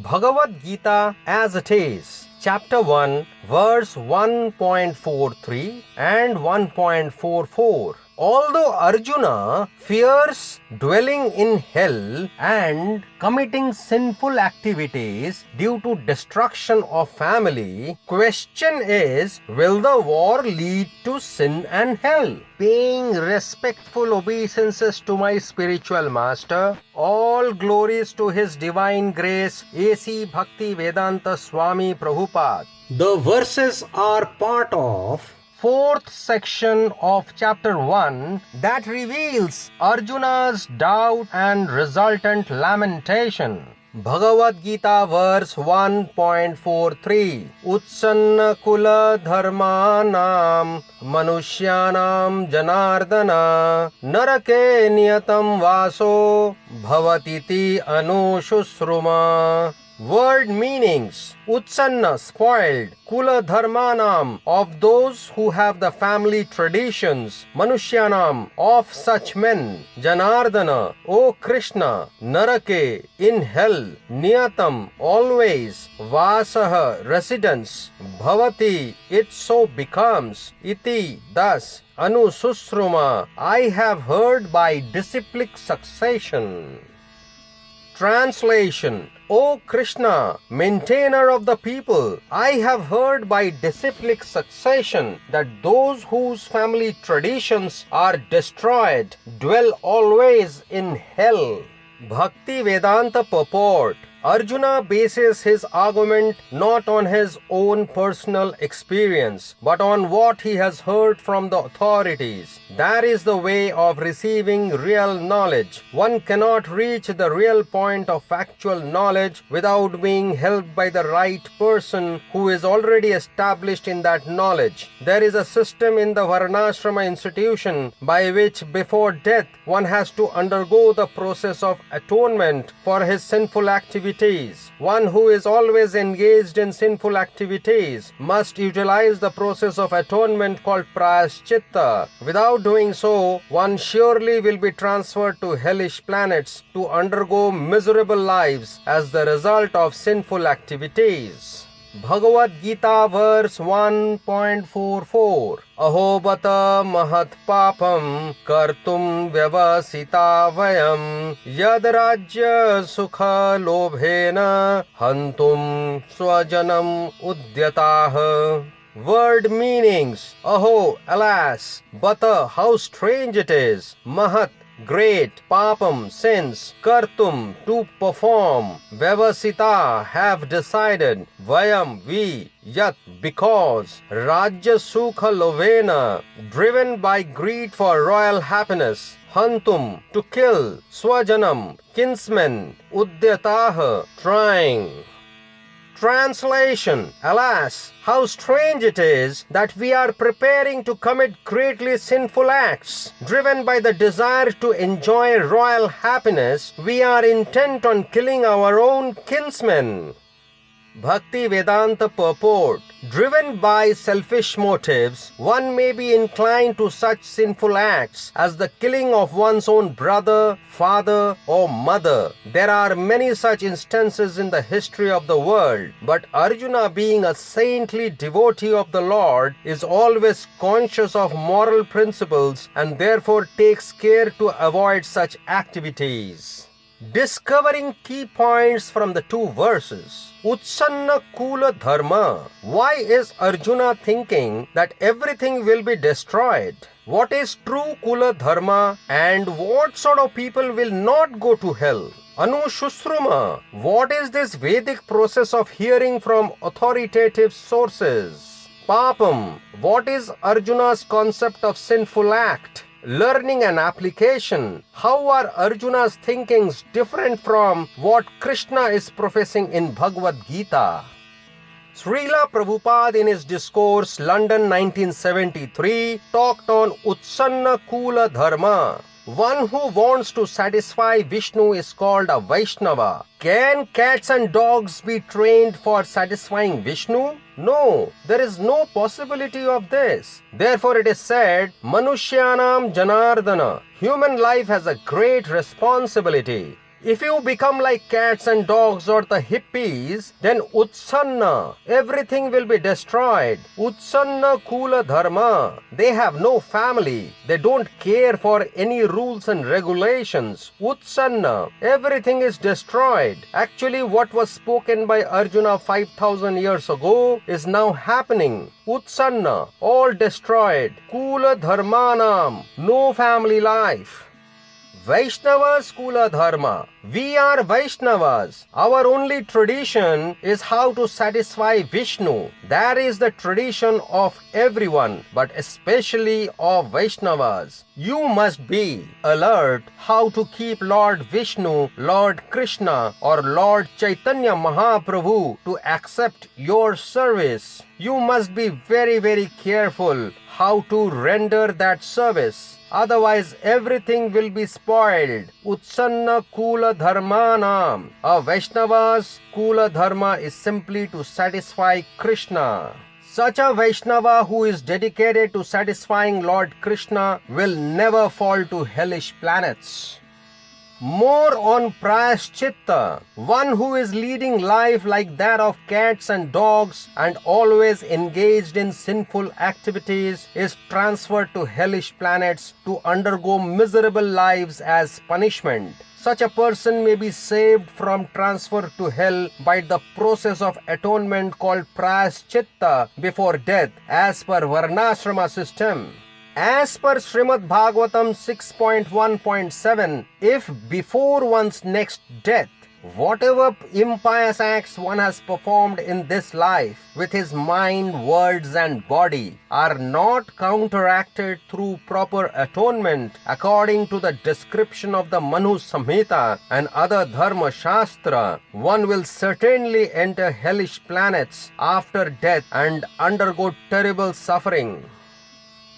Bhagavad Gita as it is, chapter 1, verse 1.43 and 1.44. Although Arjuna fears dwelling in hell and committing sinful activities due to destruction of family, question is, will the war lead to sin and hell? Paying respectful obeisances to my spiritual master, all glories to his divine grace, A.C. Bhakti Vedanta Swami Prabhupada. The verses are part of fourth section of chapter 1 that reveals Arjuna's doubt and resultant lamentation. Bhagavad Gita verse 1.43 Utsanna kula dharmanam manushyanam janardana narake niyatam vaso bhavatiti anushusruma. Word meanings: Utsanna, spoiled; Kula dharmanam, of those who have the family traditions; Manushyanam, of such men; Janardana, O Krishna; Narake, in hell; Niyatam, always; Vasaha, residence; Bhavati, it so becomes; Iti, thus; Anususruma, I have heard by disciplic succession. Translation: O Krishna, maintainer of the people, I have heard by disciplic succession that those whose family traditions are destroyed dwell always in hell. Bhakti Vedanta purport: Arjuna bases his argument not on his own personal experience, but on what he has heard from the authorities. That is the way of receiving real knowledge. One cannot reach the real point of actual knowledge without being helped by the right person who is already established in that knowledge. There is a system in the Varnashrama institution by which before death one has to undergo the process of atonement for his sinful activities. One who is always engaged in sinful activities must utilize the process of atonement called prayaschitta. Without doing so, one surely will be transferred to hellish planets to undergo miserable lives as the result of sinful activities. Bhagavad Gita verse 1.44 Ahobata mahat papam kartum vyavasita vayam yad rajya sukha lobhena hantum swajanam udyatah. Word meanings: Aho, alas; Bata, how strange it is; Mahat, great; Papam, sins; Kartum, to perform; Vyavasita, have decided; Vayam, we; Yat, because; Rajya Sukha Lovena, driven by greed for royal happiness; Hantum, to kill; Swajanam, kinsmen; Udyataha, trying. Translation: Alas, how strange it is that we are preparing to commit greatly sinful acts. Driven by the desire to enjoy royal happiness, we are intent on killing our own kinsmen. Bhakti Vedanta purport: Driven by selfish motives, one may be inclined to such sinful acts as the killing of one's own brother, father, or mother. There are many such instances in the history of the world, but Arjuna, being a saintly devotee of the Lord, is always conscious of moral principles and therefore takes care to avoid such activities. Discovering key points from the two verses. Utsanna Kula Dharma. Why is Arjuna thinking that everything will be destroyed? What is true Kula Dharma and what sort of people will not go to hell? Anushusruma. What is this Vedic process of hearing from authoritative sources? Papam. What is Arjuna's concept of sinful act? Learning and application. How are Arjuna's thinkings different from what Krishna is professing in Bhagavad Gita? Srila Prabhupada in his discourse London 1973 talked on Utsanna Kula Dharma. One who wants to satisfy Vishnu is called a Vaishnava. Can cats and dogs be trained for satisfying Vishnu? No, there is no possibility of this. Therefore it is said, Manushyanam Janardana. Human life has a great responsibility. If you become like cats and dogs or the hippies, then Utsanna, everything will be destroyed. Utsanna Kula Dharma. They have no family. They don't care for any rules and regulations. Utsanna, everything is destroyed. Actually, what was spoken by Arjuna 5000 years ago is now happening. Utsanna, all destroyed. Kula Dharmanam, no family life. Vaishnavas Kula Dharma. We are Vaishnavas. Our only tradition is how to satisfy Vishnu. That is the tradition of everyone, but especially of Vaishnavas. You must be alert how to keep Lord Vishnu, Lord Krishna, or Lord Chaitanya Mahaprabhu to accept your service. You must be very, very careful how to render that service. Otherwise, everything will be spoiled. Utsanna Kula Dharmanam. A Vaishnava's Kula Dharma is simply to satisfy Krishna. Such a Vaishnava who is dedicated to satisfying Lord Krishna will never fall to hellish planets. More on Prayaschitta. One who is leading life like that of cats and dogs and always engaged in sinful activities is transferred to hellish planets to undergo miserable lives as punishment. Such a person may be saved from transfer to hell by the process of atonement called Prayaschitta before death as per Varnashrama system. As per Srimad Bhagavatam 6.1.7, if before one's next death, whatever impious acts one has performed in this life with his mind, words and body are not counteracted through proper atonement according to the description of the Manu Samhita and other Dharma Shastra, one will certainly enter hellish planets after death and undergo terrible suffering.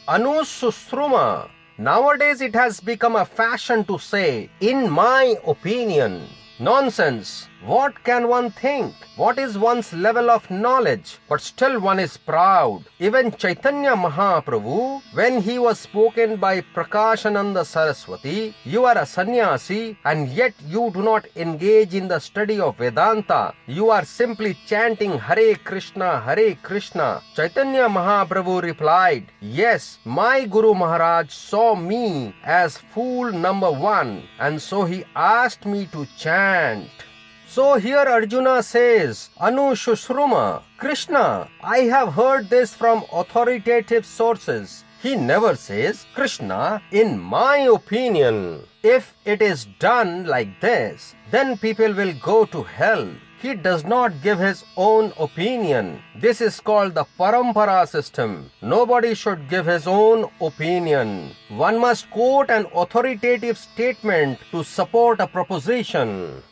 Anususruma. Nowadays it has become a fashion to say, in my opinion. Nonsense. What can one think? What is one's level of knowledge? But still one is proud. Even Chaitanya Mahaprabhu, when he was spoken by Prakashananda Saraswati, you are a sannyasi and yet you do not engage in the study of Vedanta. You are simply chanting Hare Krishna, Hare Krishna. Chaitanya Mahaprabhu replied, yes, my Guru Maharaj saw me as fool number one and so he asked me to chant. So here Arjuna says, Anususruma, Krishna, I have heard this from authoritative sources. He never says, Krishna, in my opinion. If it is done like this, then people will go to hell. He does not give his own opinion. This is called the Parampara system. Nobody should give his own opinion. One must quote an authoritative statement to support a proposition.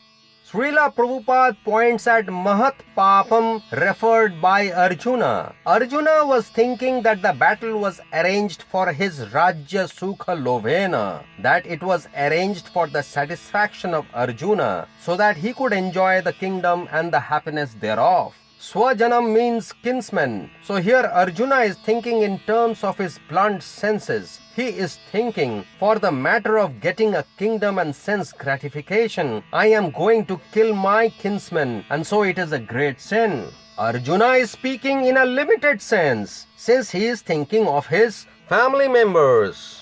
Srila Prabhupada points at Mahat Papam referred by Arjuna. Arjuna was thinking that the battle was arranged for his Rajya Sukha Lovena, that it was arranged for the satisfaction of Arjuna so that he could enjoy the kingdom and the happiness thereof. Swajanam means kinsman. So here Arjuna is thinking in terms of his blunt senses. He is thinking, for the matter of getting a kingdom and sense gratification, I am going to kill my kinsman, and so it is a great sin. Arjuna is speaking in a limited sense, since he is thinking of his family members.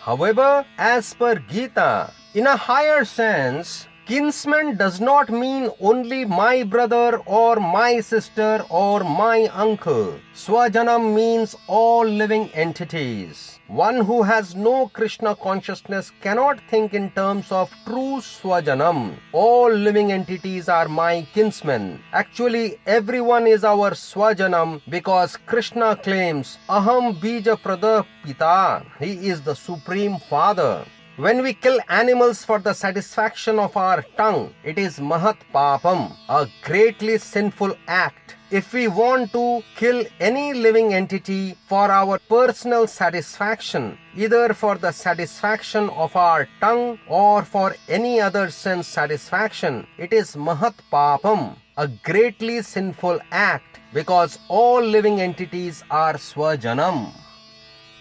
However, as per Gita, in a higher sense, kinsman does not mean only my brother or my sister or my uncle. Swajanam means all living entities. One who has no Krishna consciousness cannot think in terms of true Swajanam. All living entities are my kinsmen. Actually, everyone is our Swajanam because Krishna claims, Aham Bija Prada Pita. He is the Supreme Father. When we kill animals for the satisfaction of our tongue, it is Mahat Papam, a greatly sinful act. If we want to kill any living entity for our personal satisfaction, either for the satisfaction of our tongue or for any other sense satisfaction, it is Mahat Papam, a greatly sinful act, because all living entities are Swajanam.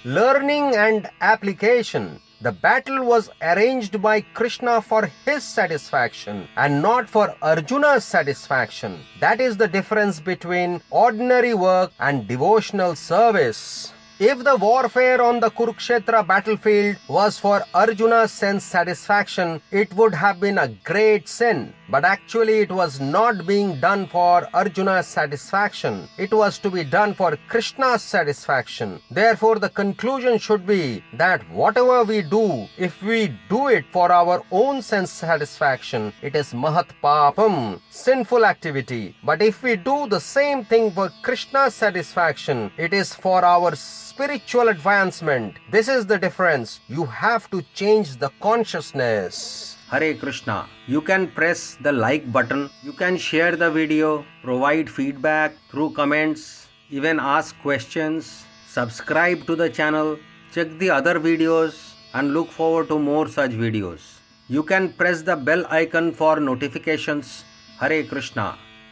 Learning and application. The battle was arranged by Krishna for his satisfaction and not for Arjuna's satisfaction. That is the difference between ordinary work and devotional service. If the warfare on the Kurukshetra battlefield was for Arjuna's sense satisfaction, it would have been a great sin. But actually it was not being done for Arjuna's satisfaction. It was to be done for Krishna's satisfaction. Therefore the conclusion should be that whatever we do, if we do it for our own sense satisfaction, it is mahat papam, sinful activity. But if we do the same thing for Krishna's satisfaction, it is for our spiritual advancement. This is the difference. You have to change the consciousness. Hare Krishna. You can press the like button. You can share the video, provide feedback through comments, even ask questions. Subscribe to the channel, check the other videos and look forward to more such videos. You can press the bell icon for notifications. Hare Krishna.